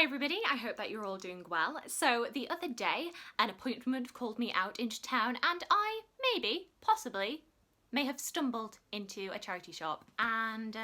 everybody, I hope that you're all doing well. So the other day, an appointment called me out into town and I possibly, may have stumbled into a charity shop and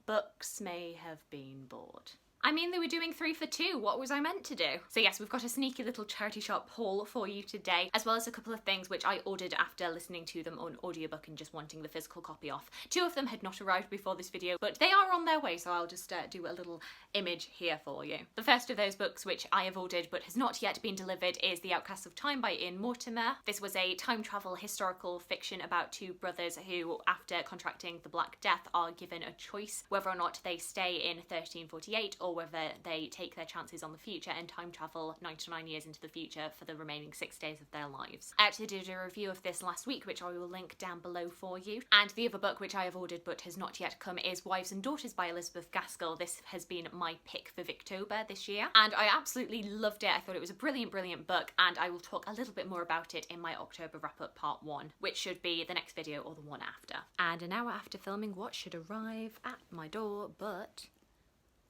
books may have been bought. I mean, they were doing 3 for 2. What was I meant to do? So yes, we've got a sneaky little charity shop haul for you today, as well as a couple of things which I ordered after listening to them on audiobook and just wanting the physical copy off. 2 of them had not arrived before this video, but they are on their way, so I'll just do a little image here for you. The first of those books which I have ordered but has not yet been delivered is The Outcasts of Time by Mortimer. This was a time travel historical fiction about 2 brothers who, after contracting the Black Death, are given a choice whether or not they stay in 1348 or whether they take their chances on the future and time travel 99 years into the future for the remaining 6 days of their lives. I actually did a review of this last week, which I will link down below for you. And the other book which I have ordered but has not yet come is Wives and Daughters by Elizabeth Gaskell. This has been my pick for Victober this year, and I absolutely loved it. I thought it was a brilliant book, and I will talk a little bit more about it in my October wrap-up part 1, which should be the next video or the one after. And an hour after filming, what should arrive at my door but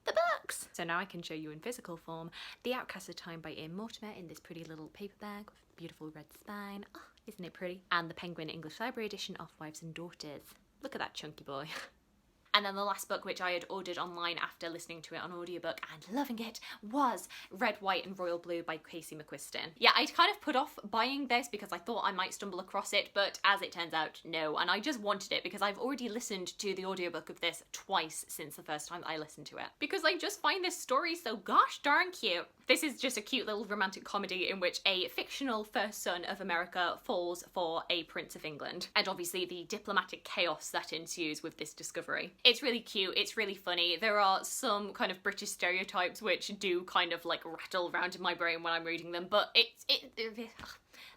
the books! So now I can show you in physical form The Outcasts of Time by Mortimer in this pretty little paper bag with a beautiful red spine. Oh, isn't it pretty? And the Penguin English Library edition of Wives and Daughters. Look at that chunky boy. And then the last book which I had ordered online after listening to it on audiobook and loving it was Red, White and Royal Blue by Casey McQuiston. Yeah, I'd kind of put off buying this because I thought I might stumble across it, but as it turns out, no. And I just wanted it because I've already listened to the audiobook of this twice since the first time I listened to it. Because I just find this story so gosh darn cute. This is just a cute little romantic comedy in which a fictional first son of America falls for a Prince of England, and obviously the diplomatic chaos that ensues with this discovery. It's really cute, it's really funny. There are some kind of British stereotypes which do kind of like rattle around in my brain when I'm reading them, but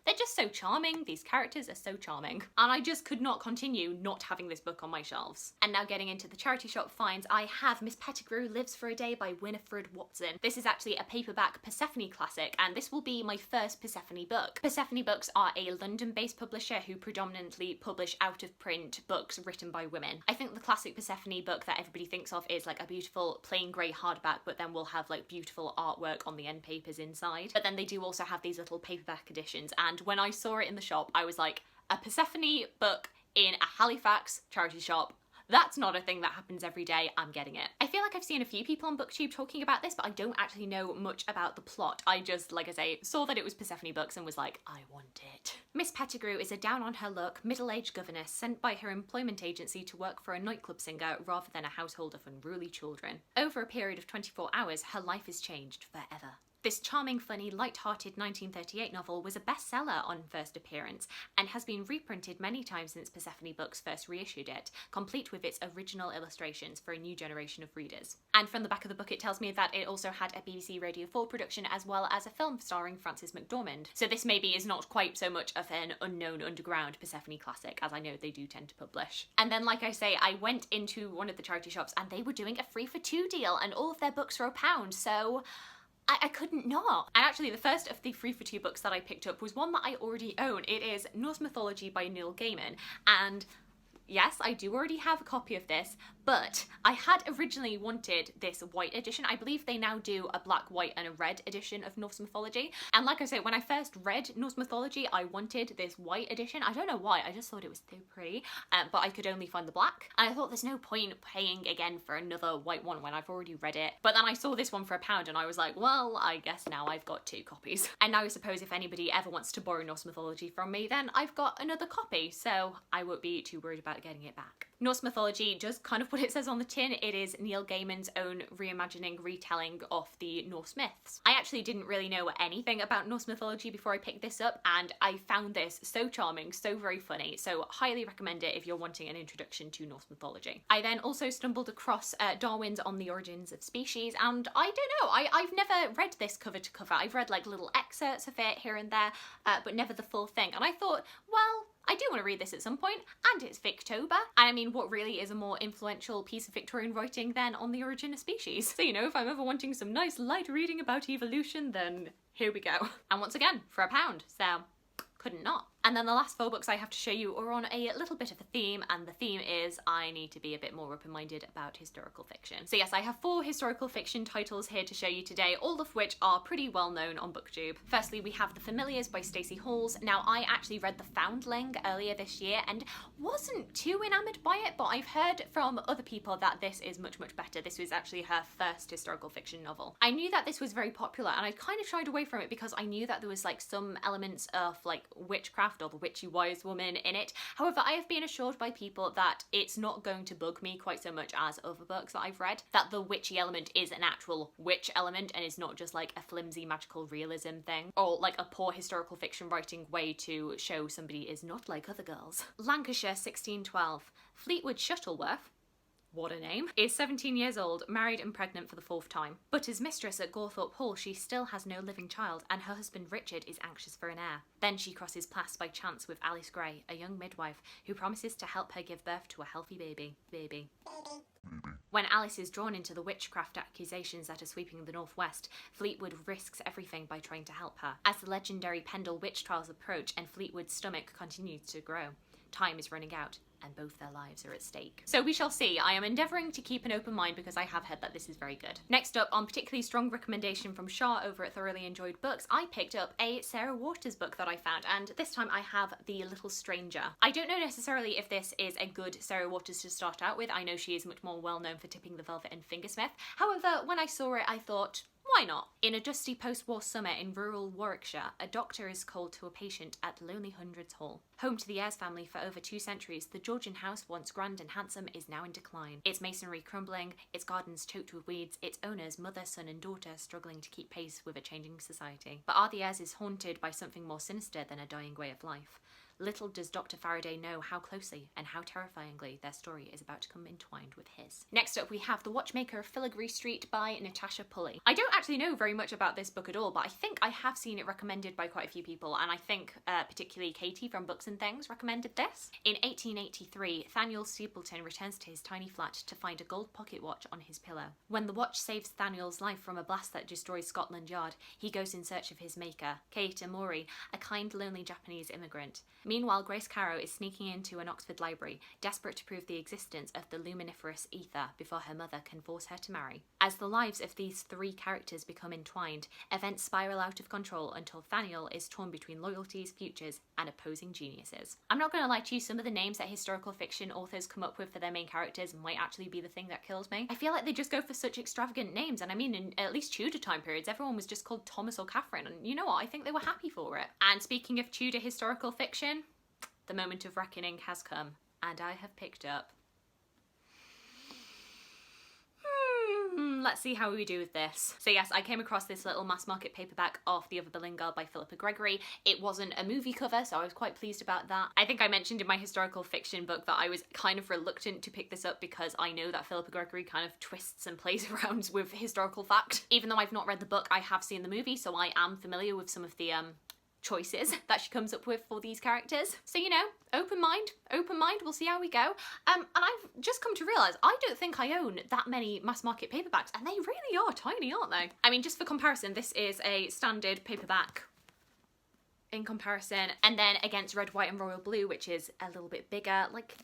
they're just so charming. These characters are so charming. And I just could not continue not having this book on my shelves. And now getting into the charity shop finds, I have Miss Pettigrew Lives for a Day by Winifred Watson. This is actually a paperback Persephone classic, and this will be my first Persephone book. Persephone Books are a London-based publisher who predominantly publish out-of-print books written by women. I think the classic Persephone book that everybody thinks of is like a beautiful plain grey hardback, but then we'll have like beautiful artwork on the end papers inside. But then they do also have these little paperback editions, and when I saw it in the shop, I was like, a Persephone book in a Halifax charity shop. That's not a thing that happens every day. I'm getting it. I feel like I've seen a few people on BookTube talking about this, but I don't actually know much about the plot. I just, like I say, saw that it was Persephone Books and was like, I want it. Miss Pettigrew is a down-on-her-luck, middle-aged governess sent by her employment agency to work for a nightclub singer rather than a household of unruly children. Over a period of 24 hours, her life is changed forever. This charming, funny, light-hearted 1938 novel was a bestseller on first appearance and has been reprinted many times since Persephone Books first reissued it, complete with its original illustrations for a new generation of readers. And from the back of the book it tells me that it also had a BBC Radio 4 production as well as a film starring Frances McDormand. So this maybe is not quite so much of an unknown underground Persephone classic, as I know they do tend to publish. And then, like I say, I went into one of the charity shops and they were doing a 3 for 2 deal and all of their books were £1, so I couldn't not. And actually the first of the 3 for 2 books that I picked up was one that I already own. It is Norse Mythology by Neil Gaiman, and yes, I do already have a copy of this, but I had originally wanted this white edition. I believe they now do a black, white and a red edition of Norse Mythology. And like I say, when I first read Norse Mythology, I wanted this white edition. I don't know why, I just thought it was so pretty, but I could only find the black. And I thought there's no point paying again for another white one when I've already read it. But then I saw this one for £1 and I was like, well, I guess now I've got 2 copies. And now I suppose if anybody ever wants to borrow Norse Mythology from me, then I've got another copy, so I won't be too worried about getting it back. Norse Mythology, just kind of what it says on the tin, it is Neil Gaiman's own reimagining, retelling of the Norse myths. I actually didn't really know anything about Norse Mythology before I picked this up, and I found this so charming, so very funny, so highly recommend it if you're wanting an introduction to Norse Mythology. I then also stumbled across Darwin's On the Origins of Species, and I don't know, I've never read this cover to cover. I've read like little excerpts of it here and there, but never the full thing, and I thought, well, I do want to read this at some point, and it's Victober. And I mean, what really is a more influential piece of Victorian writing than On the Origin of Species? So, you know, if I'm ever wanting some nice light reading about evolution, then here we go. And once again, for £1, so couldn't not. And then the last 4 books I have to show you are on a little bit of a theme, and the theme is I need to be a bit more open-minded about historical fiction. So yes, I have 4 historical fiction titles here to show you today, all of which are pretty well known on BookTube. Firstly, we have The Familiars by Stacey Halls. Now, I actually read The Foundling earlier this year and wasn't too enamoured by it, but I've heard from other people that this is much, much better. This was actually her first historical fiction novel. I knew that this was very popular, and I kind of shied away from it because I knew that there was like some elements of like witchcraft or the witchy wise woman in it. However, I have been assured by people that it's not going to bug me quite so much as other books that I've read, that the witchy element is an actual witch element and is not just like a flimsy magical realism thing, or like a poor historical fiction writing way to show somebody is not like other girls. Lancashire 1612. Fleetwood Shuttleworth, what a name, is 17 years old, married and pregnant for the 4th time. But as mistress at Gawthorpe Hall, she still has no living child, and her husband Richard is anxious for an heir. Then she crosses paths by chance with Alice Gray, a young midwife, who promises to help her give birth to a healthy baby. When Alice is drawn into the witchcraft accusations that are sweeping the northwest, Fleetwood risks everything by trying to help her. As the legendary Pendle witch trials approach and Fleetwood's stomach continues to grow, time is running out, and both their lives are at stake. So we shall see. I am endeavouring to keep an open mind because I have heard that this is very good. Next up, on particularly strong recommendation from Shah over at Thoroughly Enjoyed Books, I picked up a Sarah Waters book that I found, and this time I have The Little Stranger. I don't know necessarily if this is a good Sarah Waters to start out with. I know she is much more well known for Tipping the Velvet and Fingersmith. However, when I saw it, I thought, why not? In a dusty post-war summer in rural Warwickshire, a doctor is called to a patient at Lonely Hundreds Hall. Home to the Ayres family for over 2 centuries, the Georgian house, once grand and handsome, is now in decline. Its masonry crumbling, its gardens choked with weeds, its owners, mother, son and daughter, struggling to keep pace with a changing society. But are the Ayres is haunted by something more sinister than a dying way of life. Little does Dr. Faraday know how closely and how terrifyingly their story is about to come entwined with his. Next up, we have The Watchmaker of Filigree Street by Natasha Pulley. I don't actually know very much about this book at all, but I think I have seen it recommended by quite a few people, and I think particularly Katie from Books and Things recommended this. In 1883, Thaniel Stapleton returns to his tiny flat to find a gold pocket watch on his pillow. When the watch saves Thaniel's life from a blast that destroys Scotland Yard, he goes in search of his maker, Kate Amori, a kind, lonely Japanese immigrant. Meanwhile, Grace Carrow is sneaking into an Oxford library, desperate to prove the existence of the luminiferous ether before her mother can force her to marry. As the lives of these 3 characters become entwined, events spiral out of control until Thaniel is torn between loyalties, futures, and opposing geniuses. I'm not going to lie to you, some of the names that historical fiction authors come up with for their main characters might actually be the thing that kills me. I feel like they just go for such extravagant names, and I mean, in at least Tudor time periods, everyone was just called Thomas or Catherine, and you know what, I think they were happy for it. And speaking of Tudor historical fiction, the moment of reckoning has come, and I have picked up... let's see how we do with this. So yes, I came across this little mass market paperback of The Other Boleyn Girl by Philippa Gregory. It wasn't a movie cover, so I was quite pleased about that. I think I mentioned in my historical fiction book that I was kind of reluctant to pick this up because I know that Philippa Gregory kind of twists and plays around with historical fact. Even though I've not read the book, I have seen the movie, so I am familiar with some of the choices that she comes up with for these characters. So, you know, open mind, we'll see how we go. And I've just come to realise I don't think I own that many mass market paperbacks, and they really are tiny, aren't they? I mean, just for comparison, this is a standard paperback in comparison, and then against Red, White and Royal Blue, which is a little bit bigger, like,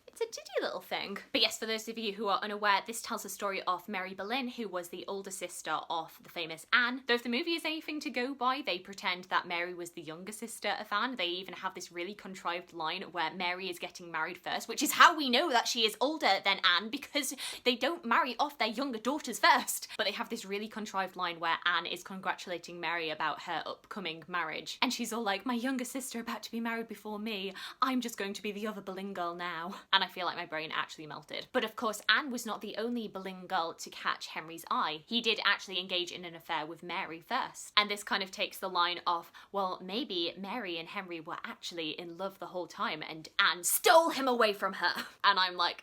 it's a diddy little thing. But yes, for those of you who are unaware, this tells the story of Mary Boleyn, who was the older sister of the famous Anne. Though if the movie is anything to go by, they pretend that Mary was the younger sister of Anne. They even have this really contrived line where Mary is getting married first, which is how we know that she is older than Anne, because they don't marry off their younger daughters first. But they have this really contrived line where Anne is congratulating Mary about her upcoming marriage. And she's all like, my younger sister about to be married before me. I'm just going to be the other Boleyn girl now. And I feel like my brain actually melted. But of course, Anne was not the only Boleyn girl to catch Henry's eye. He did actually engage in an affair with Mary first. And this kind of takes the line of, well, maybe Mary and Henry were actually in love the whole time and Anne stole him away from her. And I'm like,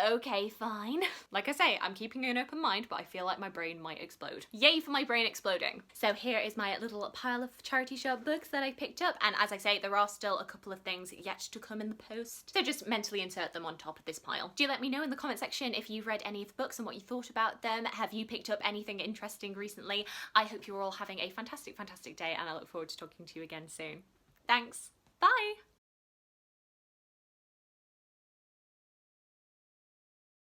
okay, fine. Like I say, I'm keeping an open mind, but I feel like my brain might explode. Yay for my brain exploding. So here is my little pile of charity shop books that I picked up, and as I say, there are still a couple of things yet to come in the post, so just mentally insert them on top of this pile. Do let me know in the comment section if you've read any of the books and what you thought about them. Have you picked up anything interesting recently? I hope you're all having a fantastic, fantastic day, and I look forward to talking to you again soon. Thanks. Bye!